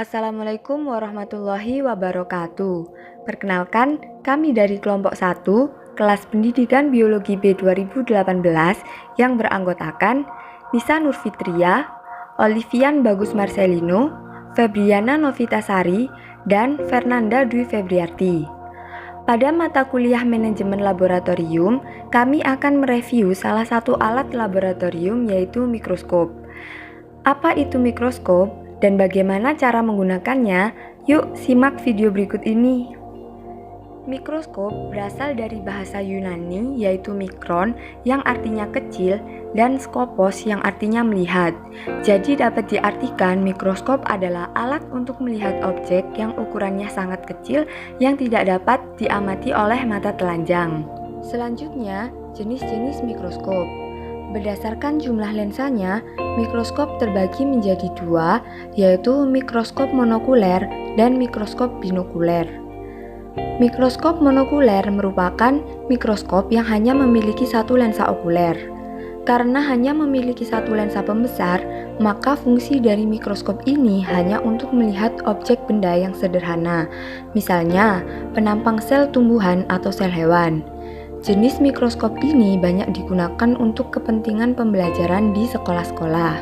Assalamualaikum warahmatullahi wabarakatuh. Perkenalkan, kami dari kelompok 1, kelas pendidikan biologi B 2018 yang beranggotakan Nisa Nurfitria, Olivian Bagus Marcelino, Febriana Novitasari, dan Fernanda Dwi Febriarti. Pada mata kuliah manajemen laboratorium, kami akan mereview salah satu alat laboratorium yaitu mikroskop. Apa itu mikroskop dan bagaimana cara menggunakannya? Yuk simak video berikut ini. Mikroskop berasal dari bahasa Yunani yaitu mikron yang artinya kecil dan skopos yang artinya melihat. Jadi dapat diartikan mikroskop adalah alat untuk melihat objek yang ukurannya sangat kecil yang tidak dapat diamati oleh mata telanjang. Selanjutnya, jenis-jenis mikroskop. Berdasarkan jumlah lensanya, mikroskop terbagi menjadi dua, yaitu mikroskop monokuler dan mikroskop binokuler. Mikroskop monokuler merupakan mikroskop yang hanya memiliki satu lensa okuler. Karena hanya memiliki satu lensa pembesar, maka fungsi dari mikroskop ini hanya untuk melihat objek benda yang sederhana, misalnya penampang sel tumbuhan atau sel hewan. Jenis mikroskop ini banyak digunakan untuk kepentingan pembelajaran di sekolah-sekolah.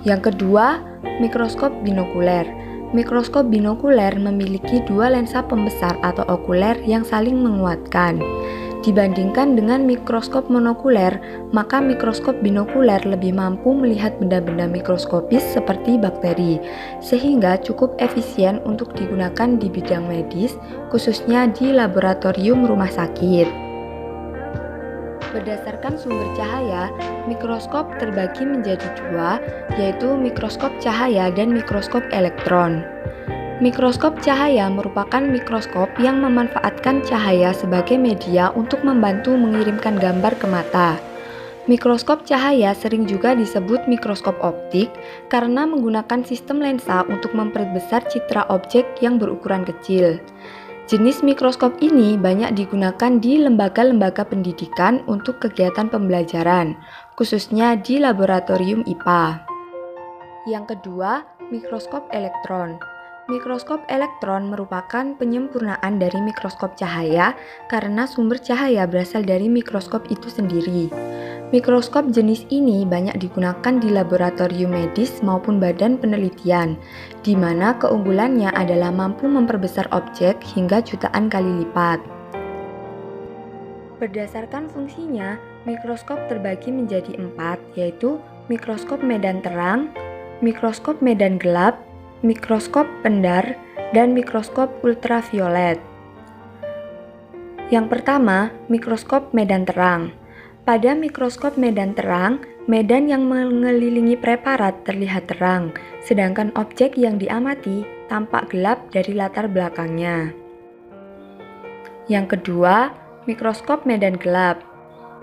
Yang kedua, mikroskop binokuler. Mikroskop binokuler memiliki dua lensa pembesar atau okuler yang saling menguatkan. Dibandingkan dengan mikroskop monokuler, maka mikroskop binokuler lebih mampu melihat benda-benda mikroskopis seperti bakteri, sehingga cukup efisien untuk digunakan di bidang medis, khususnya di laboratorium rumah sakit. Berdasarkan sumber cahaya, mikroskop terbagi menjadi dua, yaitu mikroskop cahaya dan mikroskop elektron. Mikroskop cahaya merupakan mikroskop yang memanfaatkan cahaya sebagai media untuk membantu mengirimkan gambar ke mata. Mikroskop cahaya sering juga disebut mikroskop optik karena menggunakan sistem lensa untuk memperbesar citra objek yang berukuran kecil. Jenis mikroskop ini banyak digunakan di lembaga-lembaga pendidikan untuk kegiatan pembelajaran, khususnya di laboratorium IPA. Yang kedua, mikroskop elektron. Mikroskop elektron merupakan penyempurnaan dari mikroskop cahaya karena sumber cahaya berasal dari mikroskop itu sendiri. Mikroskop jenis ini banyak digunakan di laboratorium medis maupun badan penelitian, di mana keunggulannya adalah mampu memperbesar objek hingga jutaan kali lipat. Berdasarkan fungsinya, mikroskop terbagi menjadi 4, yaitu mikroskop medan terang, mikroskop medan gelap, mikroskop pendar, dan mikroskop ultraviolet. Yang pertama, mikroskop medan terang. Pada mikroskop medan terang, medan yang mengelilingi preparat terlihat terang, sedangkan objek yang diamati tampak gelap dari latar belakangnya. Yang kedua, mikroskop medan gelap.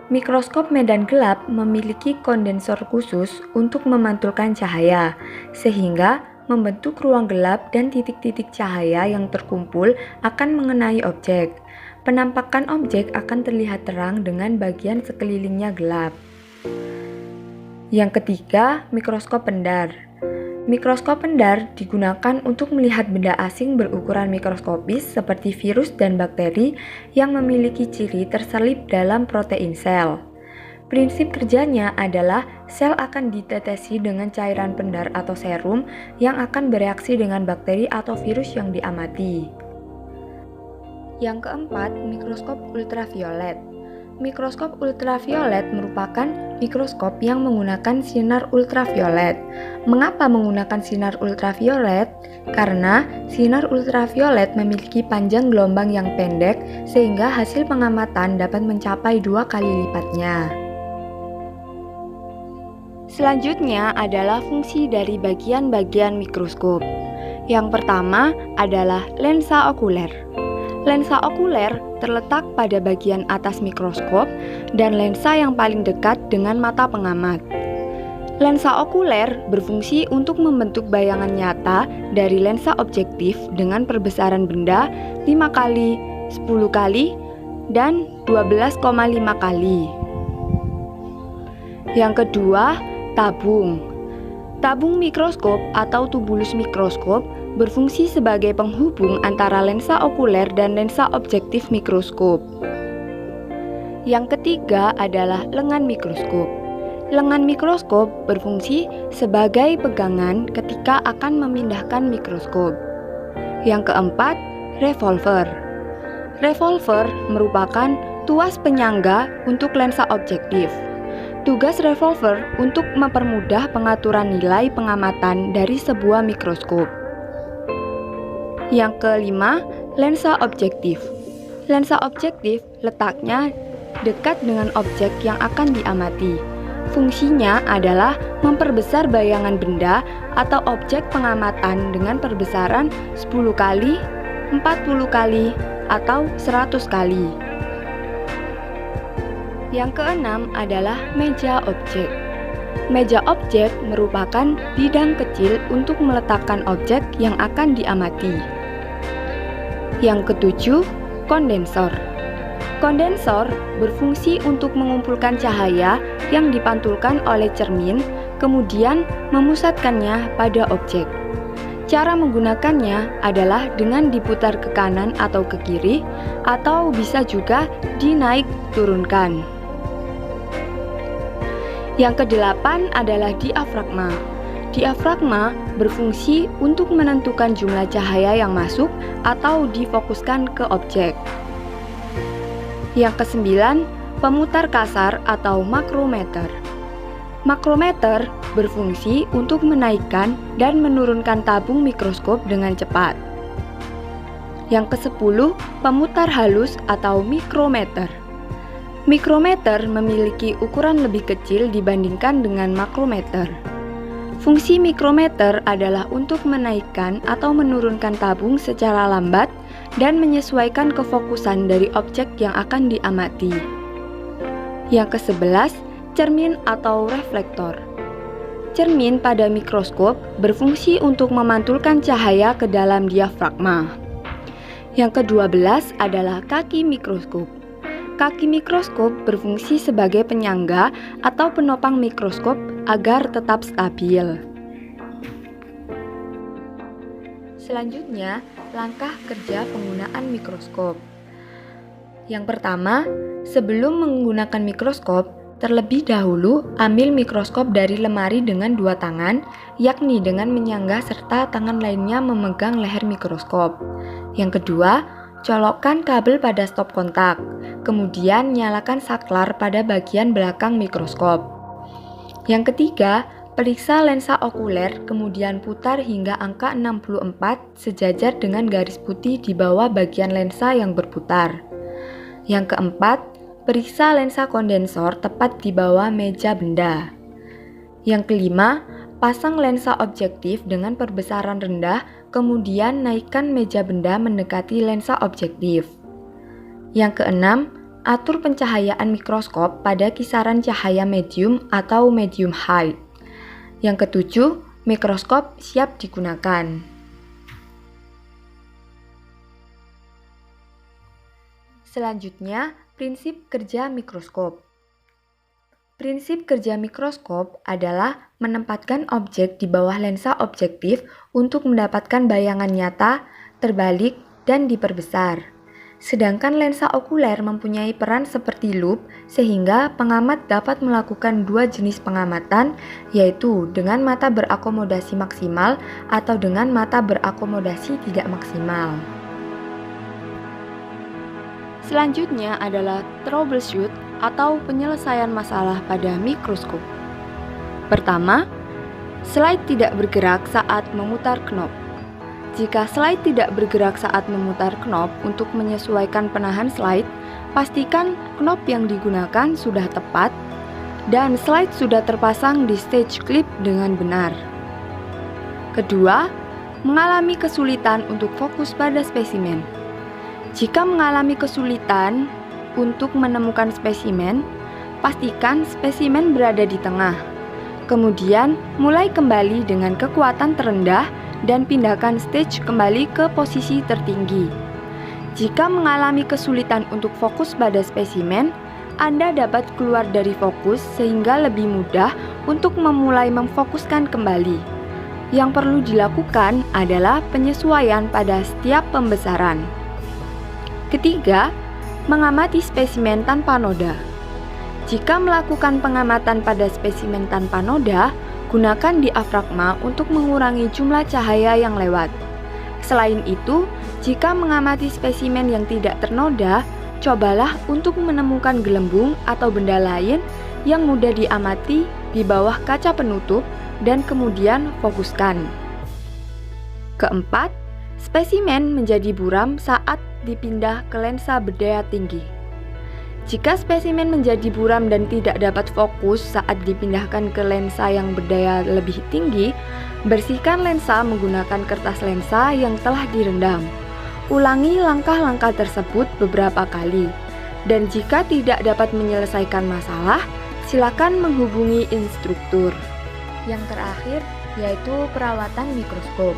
Mikroskop medan gelap memiliki kondensor khusus untuk memantulkan cahaya, sehingga membentuk ruang gelap dan titik-titik cahaya yang terkumpul akan mengenai objek. Penampakan objek akan terlihat terang dengan bagian sekelilingnya gelap. Yang ketiga, mikroskop pendar. Mikroskop pendar digunakan untuk melihat benda asing berukuran mikroskopis seperti virus dan bakteri yang memiliki ciri terselip dalam protein sel. Prinsip kerjanya adalah sel akan ditetesi dengan cairan pendar atau serum yang akan bereaksi dengan bakteri atau virus yang diamati. Yang keempat, mikroskop ultraviolet. Mikroskop ultraviolet merupakan mikroskop yang menggunakan sinar ultraviolet. Mengapa menggunakan sinar ultraviolet? Karena sinar ultraviolet memiliki panjang gelombang yang pendek sehingga hasil pengamatan dapat mencapai 2 kali lipatnya. Selanjutnya adalah fungsi dari bagian-bagian mikroskop. Yang pertama adalah lensa okuler. Lensa okuler terletak pada bagian atas mikroskop dan lensa yang paling dekat dengan mata pengamat. Lensa okuler berfungsi untuk membentuk bayangan nyata dari lensa objektif dengan perbesaran benda 5 kali, 10 kali, dan 12,5 kali. Yang kedua, tabung. Tabung mikroskop atau tubulus mikroskop berfungsi sebagai penghubung antara lensa okuler dan lensa objektif mikroskop. Yang ketiga adalah lengan mikroskop. Lengan mikroskop berfungsi sebagai pegangan ketika akan memindahkan mikroskop. Yang keempat, revolver. Revolver merupakan tuas penyangga untuk lensa objektif. Tugas revolver untuk mempermudah pengaturan nilai pengamatan dari sebuah mikroskop. Yang kelima, lensa objektif. Lensa objektif letaknya dekat dengan objek yang akan diamati. Fungsinya adalah memperbesar bayangan benda atau objek pengamatan dengan perbesaran 10 kali, 40 kali, atau 100 kali. Yang keenam adalah meja objek. Meja objek merupakan bidang kecil untuk meletakkan objek yang akan diamati. Yang ketujuh, kondensor. Kondensor berfungsi untuk mengumpulkan cahaya yang dipantulkan oleh cermin, kemudian memusatkannya pada objek. Cara menggunakannya adalah dengan diputar ke kanan atau ke kiri, atau bisa juga dinaik turunkan. Yang kedelapan adalah diafragma. Diafragma berfungsi untuk menentukan jumlah cahaya yang masuk atau difokuskan ke objek. Yang kesembilan, pemutar kasar atau makrometer. Makrometer berfungsi untuk menaikkan dan menurunkan tabung mikroskop dengan cepat. Yang kesepuluh, pemutar halus atau mikrometer. Mikrometer memiliki ukuran lebih kecil dibandingkan dengan makrometer. Fungsi mikrometer adalah untuk menaikkan atau menurunkan tabung secara lambat dan menyesuaikan kefokusan dari objek yang akan diamati. Yang ke-11, cermin atau reflektor. Cermin pada mikroskop berfungsi untuk memantulkan cahaya ke dalam diafragma. Yang ke-12 adalah kaki mikroskop. Kaki mikroskop berfungsi sebagai penyangga atau penopang mikroskop agar tetap stabil. Selanjutnya, langkah kerja penggunaan mikroskop. Yang pertama, sebelum menggunakan mikroskop, terlebih dahulu ambil mikroskop dari lemari dengan dua tangan, yakni dengan menyangga serta tangan lainnya memegang leher mikroskop. Yang kedua, colokkan kabel pada stop kontak, kemudian nyalakan saklar pada bagian belakang mikroskop. Yang ketiga, periksa lensa okuler, kemudian putar hingga angka 64 sejajar dengan garis putih di bawah bagian lensa yang berputar. Yang keempat, periksa lensa kondensor tepat di bawah meja benda. Yang kelima, pasang lensa objektif dengan perbesaran rendah, kemudian naikkan meja benda mendekati lensa objektif. Yang keenam, atur pencahayaan mikroskop pada kisaran cahaya medium atau medium high. Yang ketujuh, mikroskop siap digunakan. Selanjutnya, prinsip kerja mikroskop. Prinsip kerja mikroskop adalah menempatkan objek di bawah lensa objektif untuk mendapatkan bayangan nyata, terbalik, dan diperbesar. Sedangkan lensa okuler mempunyai peran seperti lup sehingga pengamat dapat melakukan dua jenis pengamatan, yaitu dengan mata berakomodasi maksimal atau dengan mata berakomodasi tidak maksimal. Selanjutnya adalah troubleshoot atau penyelesaian masalah pada mikroskop. Pertama, slide tidak bergerak saat memutar knob. Jika slide tidak bergerak saat memutar knob untuk menyesuaikan penahan slide, pastikan knob yang digunakan sudah tepat dan slide sudah terpasang di stage clip dengan benar. Kedua, mengalami kesulitan untuk fokus pada spesimen. Jika mengalami kesulitan untuk menemukan spesimen, pastikan spesimen berada di tengah. Kemudian, mulai kembali dengan kekuatan terendah dan pindahkan stage kembali ke posisi tertinggi. Jika mengalami kesulitan untuk fokus pada spesimen, Anda dapat keluar dari fokus sehingga lebih mudah untuk memulai memfokuskan kembali. Yang perlu dilakukan adalah penyesuaian pada setiap pembesaran. Ketiga, mengamati spesimen tanpa noda. Jika melakukan pengamatan pada spesimen tanpa noda, gunakan diafragma untuk mengurangi jumlah cahaya yang lewat. Selain itu, jika mengamati spesimen yang tidak ternoda, cobalah untuk menemukan gelembung atau benda lain yang mudah diamati di bawah kaca penutup dan kemudian fokuskan. Keempat, spesimen menjadi buram saat dipindah ke lensa berdaya tinggi. Jika spesimen menjadi buram dan tidak dapat fokus saat dipindahkan ke lensa yang berdaya lebih tinggi, bersihkan lensa menggunakan kertas lensa yang telah direndam. Ulangi langkah-langkah tersebut beberapa kali. Dan jika tidak dapat menyelesaikan masalah, silakan menghubungi instruktur. Yang terakhir, yaitu perawatan mikroskop.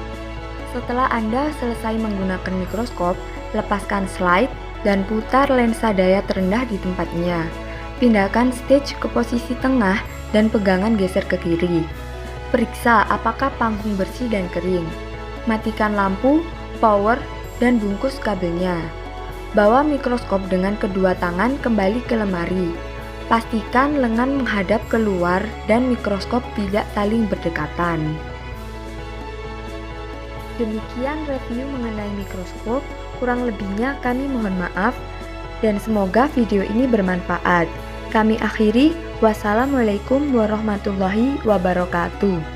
Setelah Anda selesai menggunakan mikroskop, lepaskan slide dan putar lensa daya terendah di tempatnya. Pindahkan stage ke posisi tengah dan pegangan geser ke kiri. Periksa apakah panggung bersih dan kering. Matikan lampu, power, dan bungkus kabelnya. Bawa mikroskop dengan kedua tangan kembali ke lemari. Pastikan lengan menghadap keluar dan mikroskop tidak saling berdekatan. Demikian review mengenai mikroskop, kurang lebihnya kami mohon maaf dan semoga video ini bermanfaat. Kami akhiri, wassalamualaikum warahmatullahi wabarakatuh.